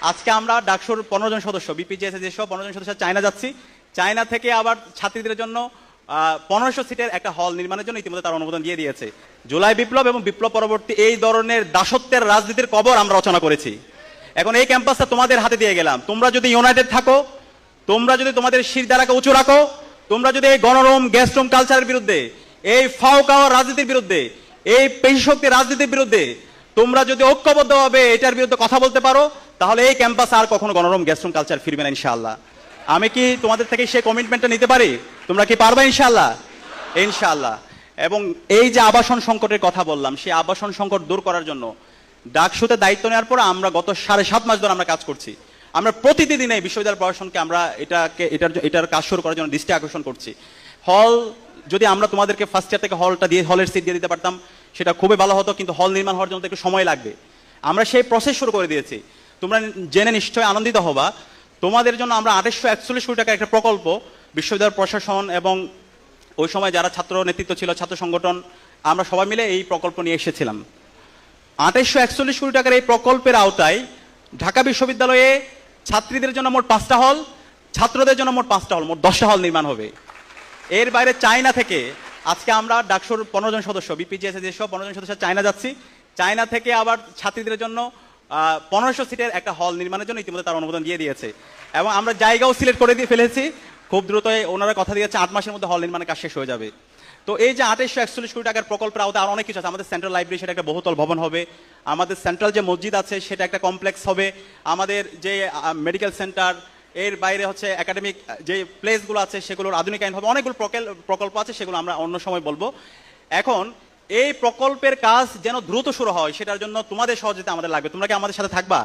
আজকে আমরা ডাকসুর 15 জন সদস্য বিপিজিএস যেসব 15 জন সদস্য চায়না যাচ্ছি। চায়না থেকে আবার ছাত্রীদের জন্য 1500 সিটের একটা হল নির্মাণের জন্য ইতিমধ্যে তার অনুমোদন দিয়ে দিয়েছে। জুলাই বিপ্লব এবং বিপ্লব পরবর্তী এই ধরনের দাসত্বের রাজনীতির কবর আমরা রচনা করেছি। এখন এই ক্যাম্পাসটা তোমাদের হাতে দিয়ে গেলাম। তোমরা যদি ইউনাইটেড থাকো, তোমরা যদি তোমাদের শিরদাঁড়াকে উঁচু রাখো, তোমরা যদি এই গণরুম গ্যাস্ট্রুম কালচারের বিরুদ্ধে, এই ফাওকাওয়া রাজনীতির বিরুদ্ধে, এই পেশিশক্তি রাজনীতির বিরুদ্ধে তোমরা যদি ঐক্যবদ্ধভাবে এটার বিরুদ্ধে কথা বলতে পারো, তাহলে এই ক্যাম্পাস আর কখনো গণরুম গ্যাস্ট্রুম কালচার ফিরবে না ইনশাআল্লাহ। আমি কি তোমাদের থেকে সেই কমিটমেন্টটা নিতে পারি? তোমরা কি পারবে ইনশাআল্লাহ? ইনশাআল্লাহ। এবং এই যে আবাসন সংকটের কথা বললাম, সেই আবাসন সংকট দূর করার জন্য ডাকসুতে দায়িত্ব নেওয়ার পর আমরা গত 7.5 মাস ধরে আমরা কাজ করছি। আমরা প্রতিদিন এই বিশ্ববিদ্যালয় প্রশাসনকে আমরা এটার কাজ শুরু করার জন্য দৃষ্টি আকর্ষণ করছি। হল যদি আমরা তোমাদেরকে ফার্স্ট ইয়ার থেকে হলটা দিয়ে হলের সিট দিয়ে দিতে পারতাম সেটা খুবই ভালো হতো, কিন্তু হল নির্মাণ হওয়ার জন্য একটু সময় লাগবে। আমরা সেই প্রসেস শুরু করে দিয়েছি। তোমরা জেনে নিশ্চয়ই আনন্দিত হবা, তোমাদের জন্য আমরা 2841 কোটি টাকার একটা প্রকল্প বিশ্ববিদ্যালয় প্রশাসন এবং ওই সময় যারা ছাত্র নেতৃত্ব ছিল, ছাত্র সংগঠন, আমরা সবাই মিলে এই প্রকল্প নিয়ে এসেছিলাম। 2841 কোটি টাকার এই প্রকল্পের আওতায় ঢাকা বিশ্ববিদ্যালয়ে ছাত্রীদের জন্য মোট 5টা হল, ছাত্রদের জন্য মোট 5টা হল, মোট 10টা হল নির্মাণ হবে। এর বাইরে চায়না থেকে আজকে আমরা ডাকসুর 15 জন সদস্য বিপিজিএস যেসব 15 জন সদস্য চায়না যাচ্ছি। চায়না থেকে আবার ছাত্রীদের জন্য 1500 সিটের একটা হল নির্মাণের জন্য ইতিমধ্যে তার অনুমোদন দিয়ে দিয়েছে। এবং আমরা জায়গাও সিলেক্ট করে দিয়ে ফেলেছি। খুব দ্রুত ওনারা কথা দিয়েছে 8 মাসের মধ্যে হল নির্মাণের কাজ শেষ হয়ে যাবে। তো এই যে 2841 কোটি টাকার প্রকল্পের আওতায় আরো অনেক কিছু আছে। আমাদের সেন্ট্রাল লাইব্রেরি, সেটা একটা বহুতল ভবন হবে। আমাদের সেন্ট্রাল যে মসজিদ আছে সেটা একটা কমপ্লেক্স হবে। আমাদের যে মেডিকেল সেন্টার, এর বাইরে হচ্ছে একাডেমিক যে প্লেসগুলো আছে সেগুলোর আধুনিকায়ন হবে। অনেকগুলো প্রকল্প আছে, সেগুলো আমরা অন্য সময় বলবো। এখন এই প্রকল্পের কাজ যেন দ্রুত শুরু হয়, সেটার জন্য তোমাদের সহযোগিতা আমাদের লাগবে। তোমরা কি আমাদের সাথে থাকবা?